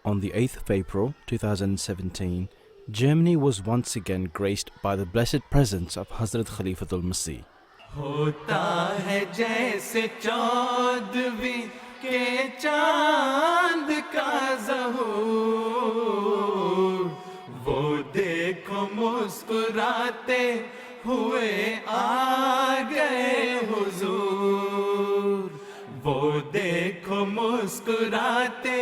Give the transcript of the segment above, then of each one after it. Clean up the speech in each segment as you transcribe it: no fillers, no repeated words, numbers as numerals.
On the 8th of April 2017, Germany was once again graced by the blessed presence of Hazrat Khalifatul Masih. होता है जैसे चौदहवीं के चांद का ज़हूर, वो देखो मुस्कुराते हुए आ गए हुजूर, वो देखो मुस्कुराते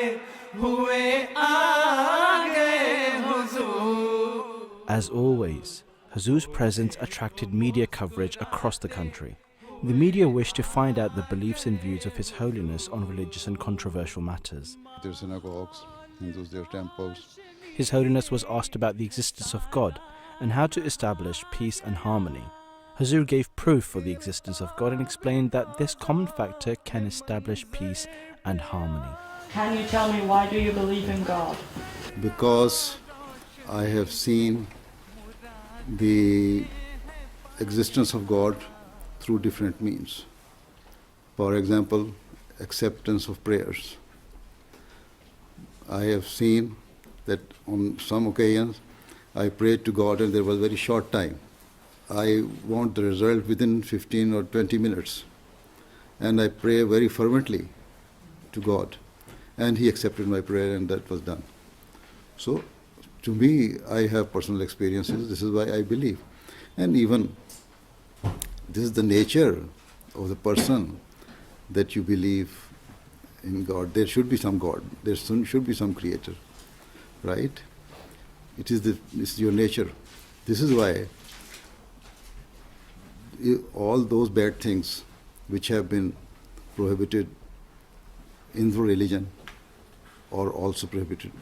हुए आ गए हुजूर. As always, Huzur's presence attracted media coverage across the country. The media wished to find out the beliefs and views of His Holiness on religious and controversial matters. There are synagogues, Hindus, there are temples. His Holiness was asked about the existence of God and how to establish peace and harmony. Huzur gave proof for the existence of God and explained that this common factor can establish peace and harmony. Can you tell me why do you believe in God? Because I have seen the existence of God through different means. For example, acceptance of prayers. I have seen that on some occasions I prayed to God and there was a very short time. I want the result within 15 or 20 minutes. And I pray very fervently to God. And He accepted my prayer and that was done. So, to me, I have personal experiences. This is why I believe. And even this is the nature of the person that you believe in God. There should be some God. There should be some creator. Right? It's your nature. This is why all those bad things which have been prohibited in the religion are also prohibited.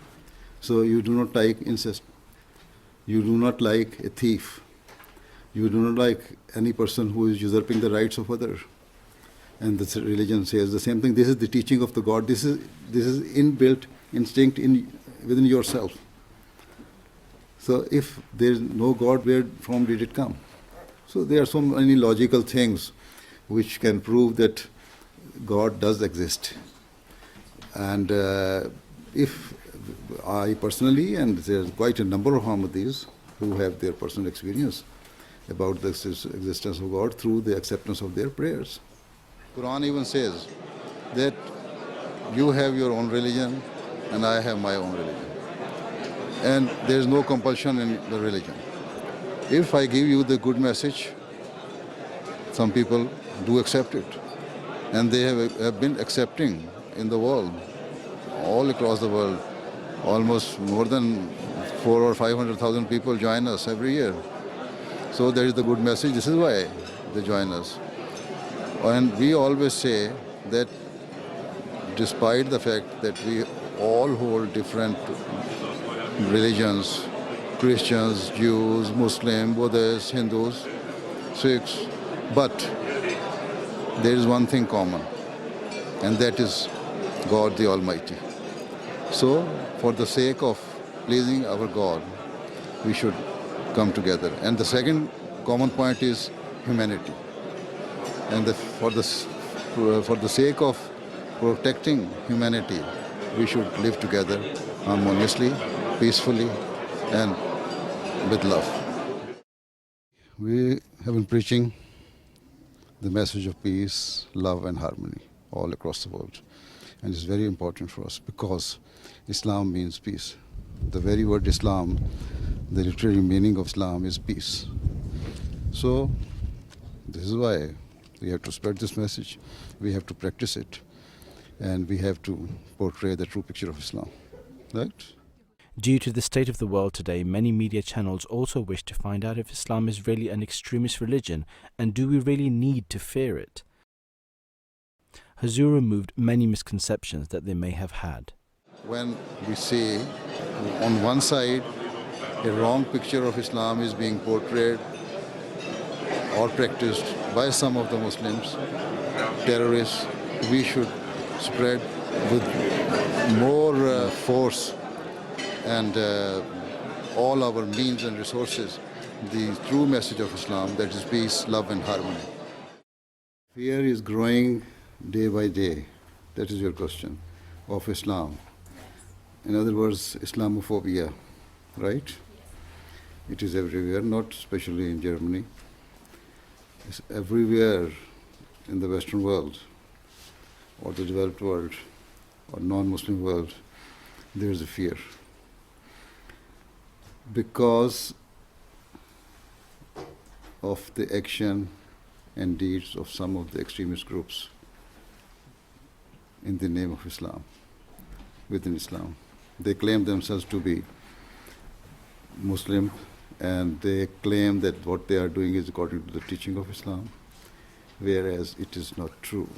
So you do not like incest. You do not like a thief. You do not like any person who is usurping the rights of others. And the religion says the same thing. This is the teaching of the God. This is inbuilt instinct within yourself. So if there is no God, where from did it come? So there are so many logical things which can prove that God does exist. And if I personally, and there's quite a number of Ahmadis who have their personal experience about the existence of God through the acceptance of their prayers. Quran even says that you have your own religion and I have my own religion. And there's no compulsion in the religion. If I give you the good message, some people do accept it. And they have been accepting in the world, all across the world. Almost more than 400,000 or 500,000 people join us every year. So there is the good message. This is why they join us. And we always say that despite the fact that we all hold different religions, Christians, Jews, Muslims, Buddhists, Hindus, Sikhs, but there is one thing common, and that is God the Almighty. So, for the sake of pleasing our God, we should come together. And the second common point is humanity. And for the sake of protecting humanity, we should live together harmoniously, peacefully, and with love. We have been preaching the message of peace, love, and harmony all across the world. And it's very important for us because Islam means peace. The very word Islam, the literary meaning of Islam is peace. So, this is why we have to spread this message, we have to practice it, and we have to portray the true picture of Islam. Right? Due to the state of the world today, many media channels also wish to find out if Islam is really an extremist religion and do we really need to fear it. Huzur removed many misconceptions that they may have had. When we see on one side a wrong picture of Islam is being portrayed or practiced by some of the Muslims, terrorists, we should spread with more force and all our means and resources the true message of Islam, that is peace, love and harmony. Fear is growing day by day, that is your question, of Islam. In other words, Islamophobia, right? It is everywhere, not especially in Germany. It's everywhere in the Western world, or the developed world, or non-Muslim world, there is a fear. Because of the action and deeds of some of the extremist groups in the name of Islam, within Islam. They claim themselves to be Muslim, and they claim that what they are doing is according to the teaching of Islam, whereas it is not true.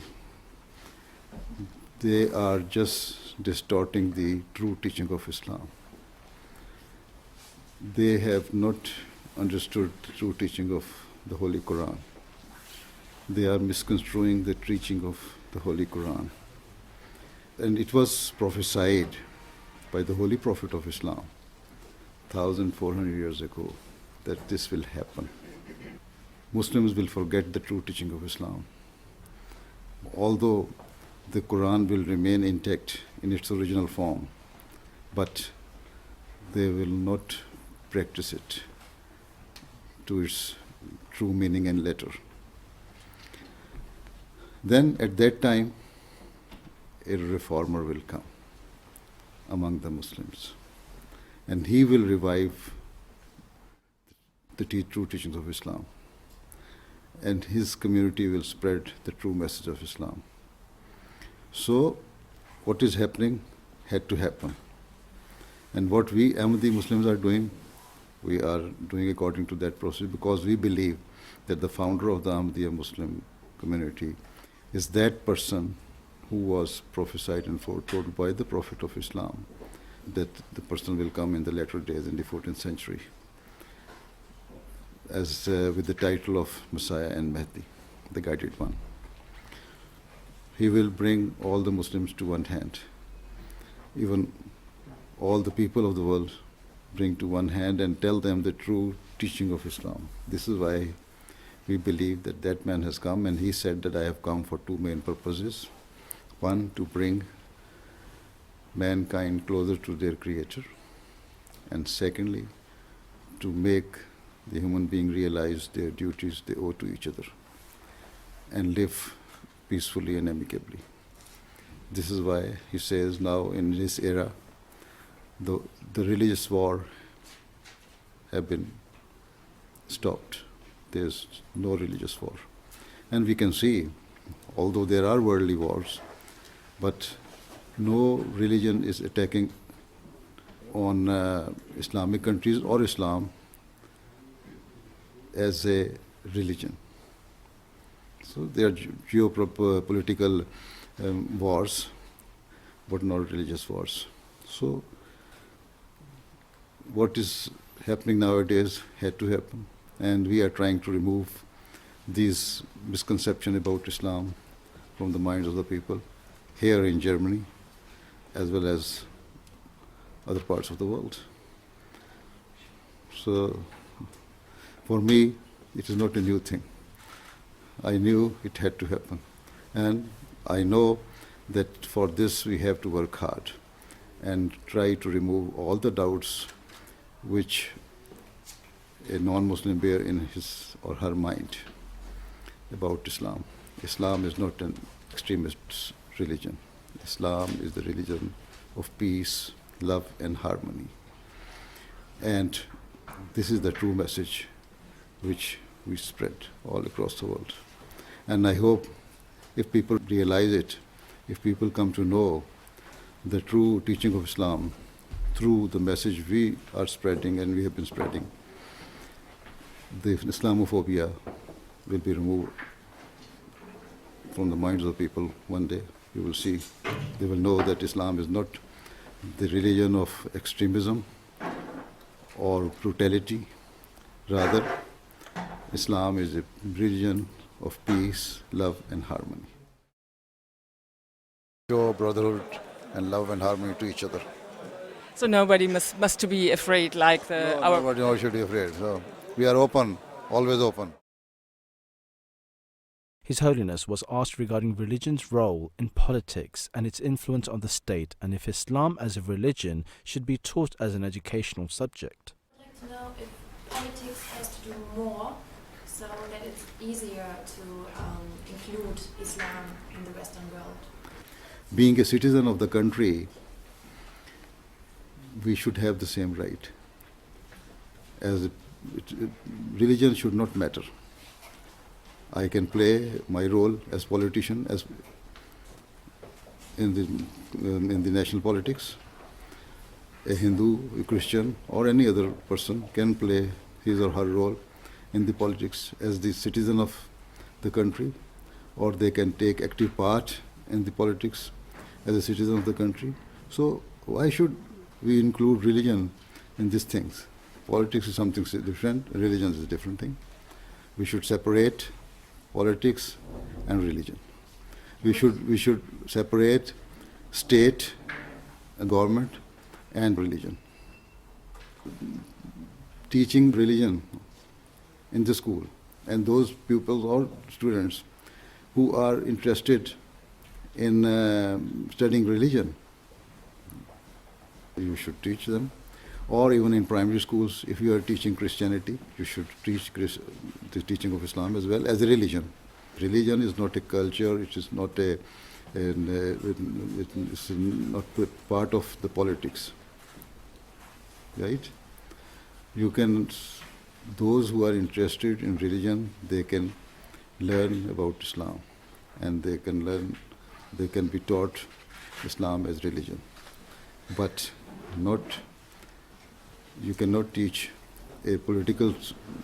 They are just distorting the true teaching of Islam. They have not understood the true teaching of the Holy Quran. They are misconstruing the teaching of the Holy Quran. And it was prophesied by the Holy Prophet of Islam 1,400 years ago that this will happen. Muslims will forget the true teaching of Islam. Although the Quran will remain intact in its original form, but they will not practice it to its true meaning and letter. Then at that time, a reformer will come among the Muslims, and he will revive the true teachings of Islam, and his community will spread the true message of Islam. So what is happening had to happen. And what we Ahmadi Muslims are doing, we are doing according to that process, because we believe that the founder of the Ahmadiyya Muslim community is that person who was prophesied and foretold by the Prophet of Islam, that the person will come in the latter days in the 14th century, as with the title of Messiah and Mahdi, the guided one. He will bring all the Muslims to one hand. Even all the people of the world bring to one hand and tell them the true teaching of Islam. This is why we believe that that man has come, and he said that I have come for two main purposes. One, to bring mankind closer to their Creator, and secondly, to make the human being realize their duties they owe to each other and live peacefully and amicably. This is why he says now in this era, the religious war have been stopped. There's no religious war. And we can see, although there are worldly wars, but no religion is attacking on Islamic countries or Islam as a religion. So there are geopolitical wars, but not religious wars. So what is happening nowadays had to happen, and we are trying to remove these misconceptions about Islam from the minds of the people here in Germany as well as other parts of the world. So for me, it is not a new thing. I knew it had to happen, and I know that for this we have to work hard and try to remove all the doubts which a non-Muslim bear in his or her mind about Islam. Islam is not an extremist religion. Islam is the religion of peace, love, and harmony. And this is the true message which we spread all across the world. And I hope if people realize it, if people come to know the true teaching of Islam through the message we are spreading and we have been spreading, the Islamophobia will be removed from the minds of the people one day. You will see, they will know that Islam is not the religion of extremism or brutality. Rather, Islam is a religion of peace, love, and harmony. Show brotherhood and love and harmony to each other. So nobody must to be afraid like our... Nobody should be afraid. So we are open, always open. His Holiness was asked regarding religion's role in politics and its influence on the state, and if Islam as a religion should be taught as an educational subject. I'd like to know if politics has to do more so that it's easier to include Islam in the Western world. Being a citizen of the country, we should have the same right. Religion should not matter. I can play my role as politician as in the national politics. A Hindu, a Christian, or any other person can play his or her role in the politics as the citizen of the country, or they can take active part in the politics as a citizen of the country. So why should we include religion in these things? Politics is something different, religion is a different thing. We should separate politics and religion. We should separate state, government, and religion. Teaching religion in the school, and those pupils or students who are interested in studying religion, you should teach them. Or even in primary schools, if you are teaching Christianity, you should teach the teaching of Islam as well as a religion. Religion is not a culture, it is not it's not part of the politics, right? Those who are interested in religion, they can learn about Islam, and they can be taught Islam as religion, but you cannot teach a political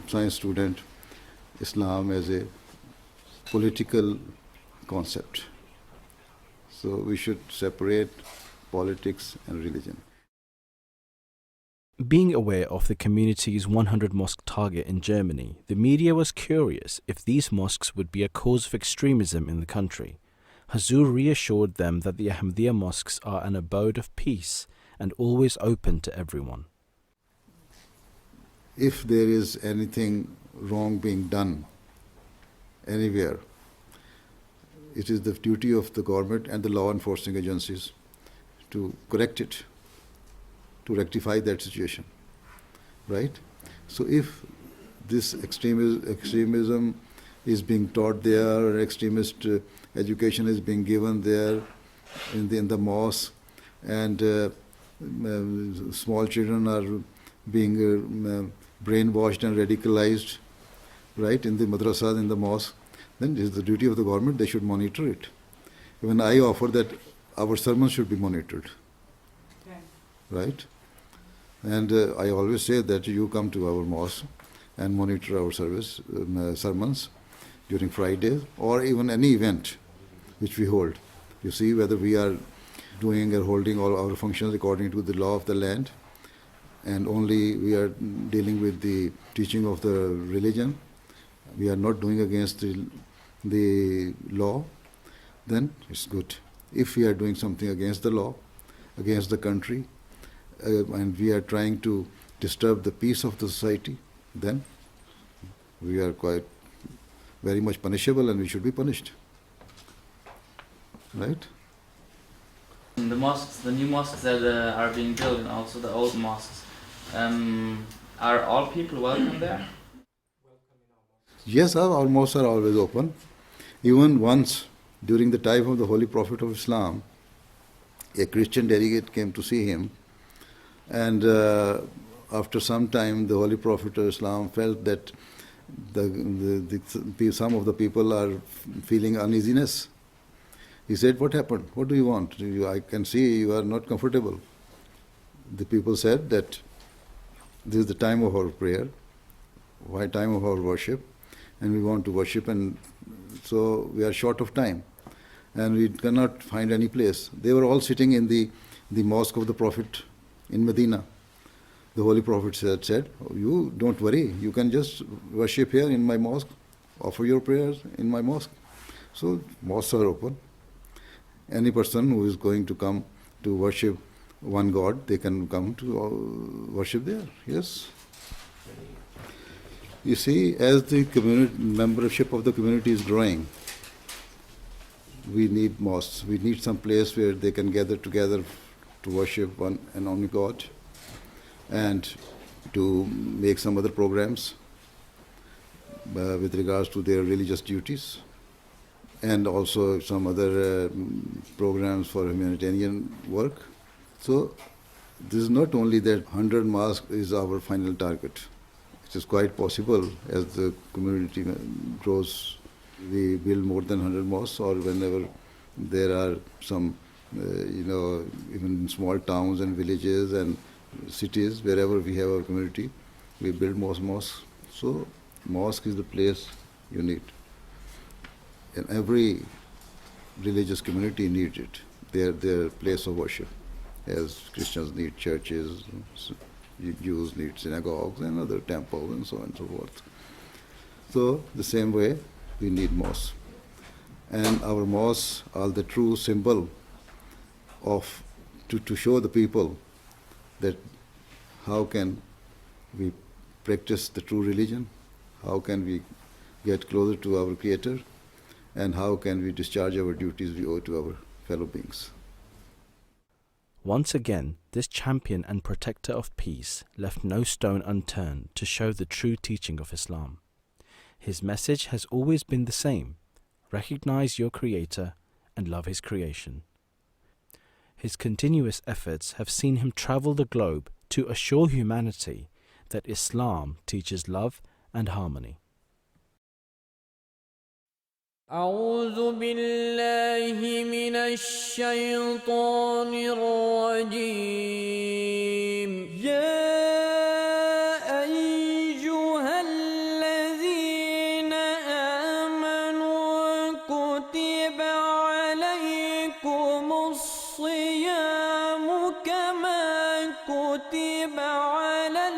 science student Islam as a political concept. So we should separate politics and religion. Being aware of the community's 100 mosque target in Germany, the media was curious if these mosques would be a cause of extremism in the country. Hazur reassured them that the Ahmadiyya mosques are an abode of peace and always open to everyone. If there is anything wrong being done anywhere, it is the duty of the government and the law enforcing agencies to correct it, to rectify that situation, right? So if this extremism is being taught there, or extremist education is being given there in the mosque, and small children are being brainwashed and radicalized, right, in the madrasas, in the mosque, then it is the duty of the government, they should monitor it. Even I offer that our sermons should be monitored, right? And I always say that you come to our mosque and monitor our sermons during Fridays, or even any event which we hold. You see whether we are doing or holding all our functions according to the law of the land, and only we are dealing with the teaching of the religion, we are not doing against the law, then it's good. If we are doing something against the law, against the country, and we are trying to disturb the peace of the society, then we are quite very much punishable, and we should be punished, right? The mosques, the new mosques that are being built, and also the old mosques, are all people welcome there? Yes, our mosques are always open. Even once, during the time of the Holy Prophet of Islam, a Christian delegate came to see him, and after some time the Holy Prophet of Islam felt that some of the people are feeling uneasiness. He said, "What happened? What do you want? I can see you are not comfortable." The people said that this is the time of our prayer, time of our worship, and we want to worship, and so we are short of time, and we cannot find any place. They were all sitting in the mosque of the Prophet in Medina. The Holy Prophet said, "Oh, you don't worry, you can just worship here in my mosque, offer your prayers in my mosque." So mosques are open. Any person who is going to come to worship one God, they can come to worship there, yes. You see, as the membership of the community is growing, we need mosques. We need some place where they can gather together to worship one and only God, and to make some other programs with regards to their religious duties, and also some other programs for humanitarian work. So this is not only that 100 mosques is our final target. It is quite possible as the community grows, we build more than 100 mosques, or whenever there are some, even in small towns and villages and cities, wherever we have our community, we build more mosques. So mosque is the place you need. And every religious community needs it, their place of worship. As Christians need churches, Jews need synagogues and other temples and so on and so forth. So the same way we need mosques. And our mosques are the true symbol of, to show the people that how can we practice the true religion, how can we get closer to our Creator, and how can we discharge our duties we owe to our fellow beings. Once again, this champion and protector of peace left no stone unturned to show the true teaching of Islam. His message has always been the same: recognize your Creator and love His creation. His continuous efforts have seen him travel the globe to assure humanity that Islam teaches love and harmony. أعوذ بالله من الشيطان الرجيم يا أيها الذين آمنوا كتب عليكم الصيام كما كتب على